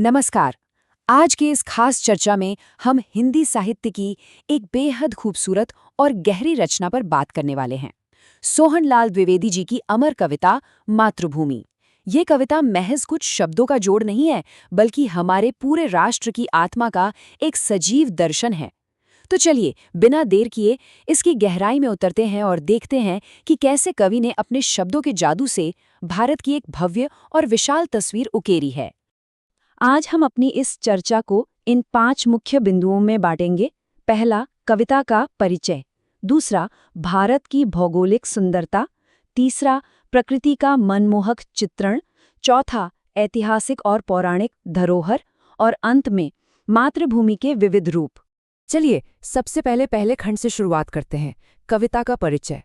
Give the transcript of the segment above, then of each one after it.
नमस्कार। आज के इस खास चर्चा में हम हिंदी साहित्य की एक बेहद खूबसूरत और गहरी रचना पर बात करने वाले हैं। सोहनलाल द्विवेदी जी की अमर कविता मातृभूमि। ये कविता महज कुछ शब्दों का जोड़ नहीं है, बल्कि हमारे पूरे राष्ट्र की आत्मा का एक सजीव दर्शन है। तो चलिए बिना देर किए इसकी गहराई में उतरते हैं और देखते हैं कि कैसे कवि ने अपने शब्दों के जादू से भारत की एक भव्य और विशाल तस्वीर उकेरी है। आज हम अपनी इस चर्चा को इन 5 मुख्य बिंदुओं में बांटेंगे। पहला, कविता का परिचय। दूसरा, भारत की भौगोलिक सुंदरता। तीसरा, प्रकृति का मनमोहक चित्रण। चौथा, ऐतिहासिक और पौराणिक धरोहर। और अंत में, मातृभूमि के विविध रूप। चलिए सबसे पहले खंड से शुरुआत करते हैं, कविता का परिचय।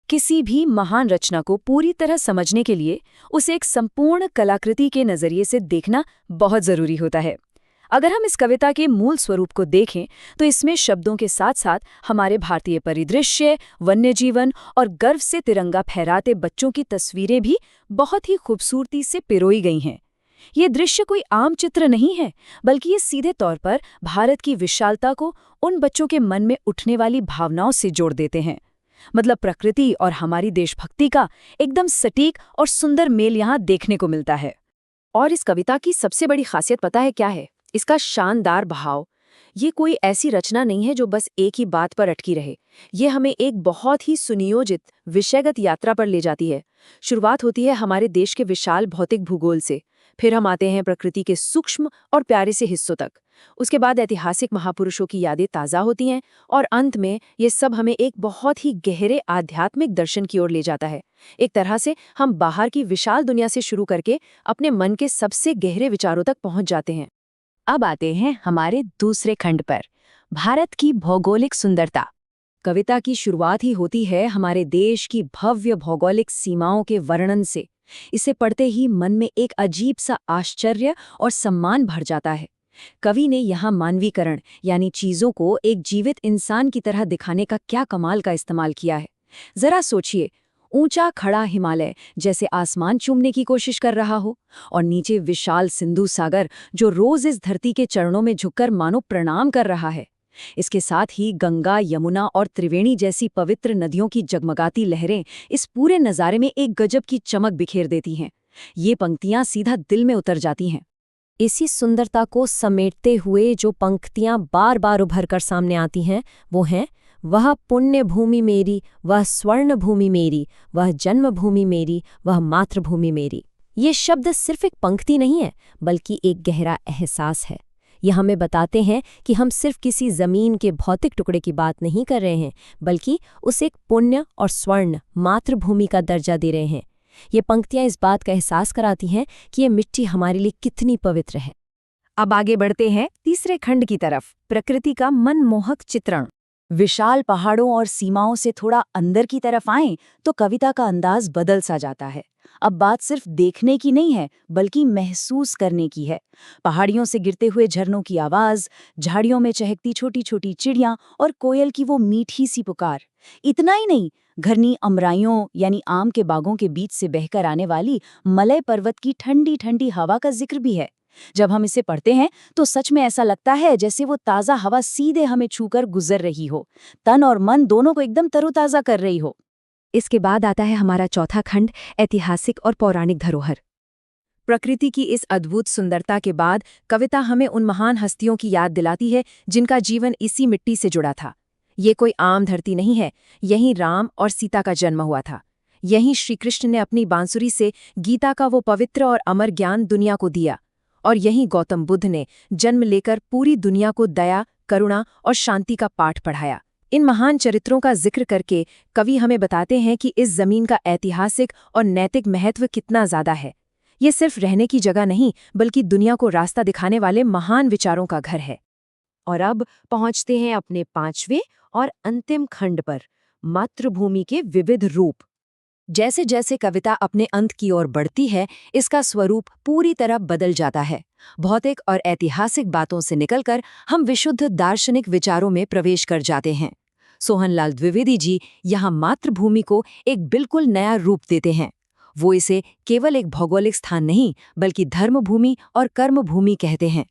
किसी भी महान रचना को पूरी तरह समझने के लिए उसे एक संपूर्ण कलाकृति के नजरिए से देखना बहुत जरूरी होता है। अगर हम इस कविता के मूल स्वरूप को देखें तो इसमें शब्दों के साथ साथ हमारे भारतीय परिदृश्य, वन्य जीवन और गर्व से तिरंगा फहराते बच्चों की तस्वीरें भी बहुत ही खूबसूरती से पिरोई गई हैं। ये दृश्य कोई आम चित्र नहीं है, बल्कि ये सीधे तौर पर भारत की विशालता को उन बच्चों के मन में उठने वाली भावनाओं से जोड़ देते हैं। मतलब प्रकृति और हमारी देशभक्ति का एकदम सटीक और सुंदर मेल यहाँ देखने को मिलता है। और इस कविता की सबसे बड़ी खासियत पता है क्या है? इसका शानदार बहाव। ये कोई ऐसी रचना नहीं है जो बस एक ही बात पर अटकी रहे। ये हमें एक बहुत ही सुनियोजित विषयगत यात्रा पर ले जाती है। शुरुआत होती है हमारे देश के विशाल भौतिक भूगोल से, फिर हम आते हैं प्रकृति के सूक्ष्म और प्यारे से हिस्सों तक। उसके बाद ऐतिहासिक महापुरुषों की यादें ताज़ा होती हैं और अंत में ये सब हमें एक बहुत ही गहरे आध्यात्मिक दर्शन की ओर ले जाता है। एक तरह से हम बाहर की विशाल दुनिया से शुरू करके अपने मन के सबसे गहरे विचारों तक पहुंच जाते हैं। अब आते हैं हमारे दूसरे खंड पर, भारत की भौगोलिक सुंदरता। कविता की शुरुआत ही होती है हमारे देश की भव्य भौगोलिक सीमाओं के वर्णन से। इसे पढ़ते ही मन में एक अजीब सा आश्चर्य और सम्मान भर जाता है। कवि ने यहाँ मानवीकरण यानी चीजों को एक जीवित इंसान की तरह दिखाने का क्या कमाल का इस्तेमाल किया है। जरा सोचिए, ऊंचा खड़ा हिमालय जैसे आसमान चूमने की कोशिश कर रहा हो, और नीचे विशाल सिंधु सागर जो रोज इस धरती के चरणों में झुककर मानो प्रणाम कर रहा है। इसके साथ ही गंगा, यमुना और त्रिवेणी जैसी पवित्र नदियों की जगमगाती लहरें इस पूरे नज़ारे में एक गजब की चमक बिखेर देती हैं। ये पंक्तियां सीधा दिल में उतर जाती हैं। इसी सुंदरता को समेटते हुए जो पंक्तियां बार बार उभर कर सामने आती हैं वो हैं, वह पुण्य भूमि मेरी, वह स्वर्ण भूमि मेरी, वह जन्मभूमि मेरी, वह मातृभूमि मेरी। ये शब्द सिर्फ एक पंक्ति नहीं है, बल्कि एक गहरा एहसास है। ये हमें बताते हैं कि हम सिर्फ किसी जमीन के भौतिक टुकड़े की बात नहीं कर रहे हैं, बल्कि उसे एक पुण्य और स्वर्ण मातृभूमि का दर्जा दे रहे हैं। ये पंक्तियां इस बात का एहसास कराती हैं कि ये मिट्टी हमारे लिए कितनी पवित्र है। अब आगे बढ़ते हैं तीसरे खंड की तरफ, प्रकृति का मनमोहक चित्रण। विशाल पहाड़ों और सीमाओं से थोड़ा अंदर की तरफ आएं तो कविता का अंदाज बदल सा जाता है। अब बात सिर्फ देखने की नहीं है, बल्कि महसूस करने की है। पहाड़ियों से गिरते हुए झरनों की आवाज, झाड़ियों में चहकती छोटी छोटी चिड़ियां और कोयल की वो मीठी सी पुकार। इतना ही नहीं, घनी अमराइयों यानी आम के बागों के बीच से बहकर आने वाली मलय पर्वत की ठंडी ठंडी हवा का जिक्र भी है। जब हम इसे पढ़ते हैं तो सच में ऐसा लगता है जैसे वो ताज़ा हवा सीधे हमें छूकर गुजर रही हो, तन और मन दोनों को एकदम तरोताज़ा कर रही हो। इसके बाद आता है हमारा चौथा खंड, ऐतिहासिक और पौराणिक धरोहर। प्रकृति की इस अद्भुत सुंदरता के बाद कविता हमें उन महान हस्तियों की याद दिलाती है जिनका जीवन इसी मिट्टी से जुड़ा था। ये कोई आम धरती नहीं है, यहीं राम और सीता का जन्म हुआ था। यहीं श्री कृष्ण ने अपनी बांसुरी से गीता का वो पवित्र और अमर ज्ञान दुनिया को दिया, और यहीं गौतम बुद्ध ने जन्म लेकर पूरी दुनिया को दया, करुणा और शांति का पाठ पढ़ाया। इन महान चरित्रों का जिक्र करके कवि हमें बताते हैं कि इस जमीन का ऐतिहासिक और नैतिक महत्व कितना ज्यादा है। ये सिर्फ रहने की जगह नहीं, बल्कि दुनिया को रास्ता दिखाने वाले महान विचारों का घर है। और अब पहुंचते हैं अपने 5वें और अंतिम खंड पर, मातृभूमि के विविध रूप। जैसे जैसे कविता अपने अंत की ओर बढ़ती है, इसका स्वरूप पूरी तरह बदल जाता है। भौतिक और ऐतिहासिक बातों से निकलकर हम विशुद्ध दार्शनिक विचारों में प्रवेश कर जाते हैं। सोहनलाल द्विवेदी जी यहाँ मातृभूमि को एक बिल्कुल नया रूप देते हैं। वो इसे केवल एक भौगोलिक स्थान नहीं बल्कि धर्मभूमि और कर्मभूमि कहते हैं।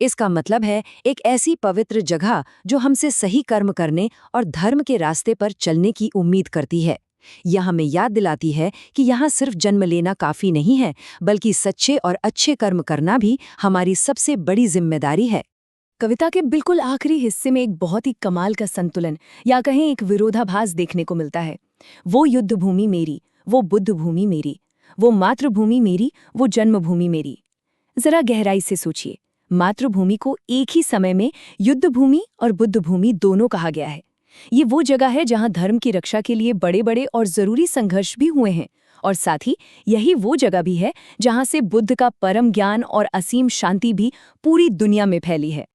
इसका मतलब है एक ऐसी पवित्र जगह जो हमसे सही कर्म करने और धर्म के रास्ते पर चलने की उम्मीद करती है। यह हमें याद दिलाती है कि यहाँ सिर्फ जन्म लेना काफी नहीं है, बल्कि सच्चे और अच्छे कर्म करना भी हमारी सबसे बड़ी जिम्मेदारी है। कविता के बिल्कुल आखिरी हिस्से में एक बहुत ही कमाल का संतुलन या कहें एक विरोधाभास देखने को मिलता है। वो युद्ध भूमि मेरी, वो बुद्ध भूमि मेरी, वो मातृभूमि मेरी, वो जन्मभूमि मेरी। जरा गहराई से सोचिए, मातृभूमि को एक ही समय में युद्ध भूमि और बुद्ध भूमि दोनों कहा गया है। ये वो जगह है जहां धर्म की रक्षा के लिए बड़े बड़े और जरूरी संघर्ष भी हुए हैं, और साथ ही यही वो जगह भी है जहां से बुद्ध का परम ज्ञान और असीम शांति भी पूरी दुनिया में फैली है।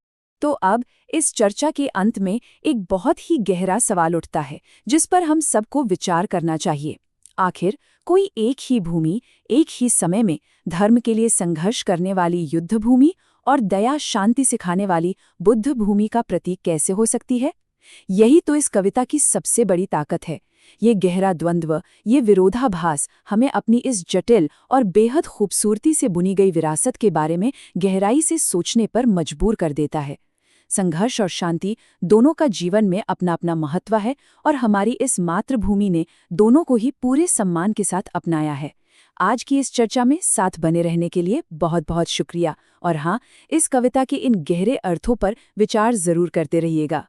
तो अब इस चर्चा के अंत में एक बहुत ही गहरा सवाल उठता है जिस पर हम सबको विचार करना चाहिए। आखिर कोई एक ही भूमि एक ही समय में धर्म के लिए संघर्ष करने वाली युद्ध भूमि और दया शांति सिखाने वाली बुद्ध भूमि का प्रतीक कैसे हो सकती है? यही तो इस कविता की सबसे बड़ी ताकत है। ये गहरा द्वंद्व, ये विरोधाभास हमें अपनी इस जटिल और बेहद खूबसूरती से बुनी गई विरासत के बारे में गहराई से सोचने पर मजबूर कर देता है। संघर्ष और शांति दोनों का जीवन में अपना अपना महत्व है, और हमारी इस मातृभूमि ने दोनों को ही पूरे सम्मान के साथ अपनाया है। आज की इस चर्चा में साथ बने रहने के लिए बहुत बहुत शुक्रिया, और हाँ, इस कविता के इन गहरे अर्थों पर विचार जरूर करते रहिएगा।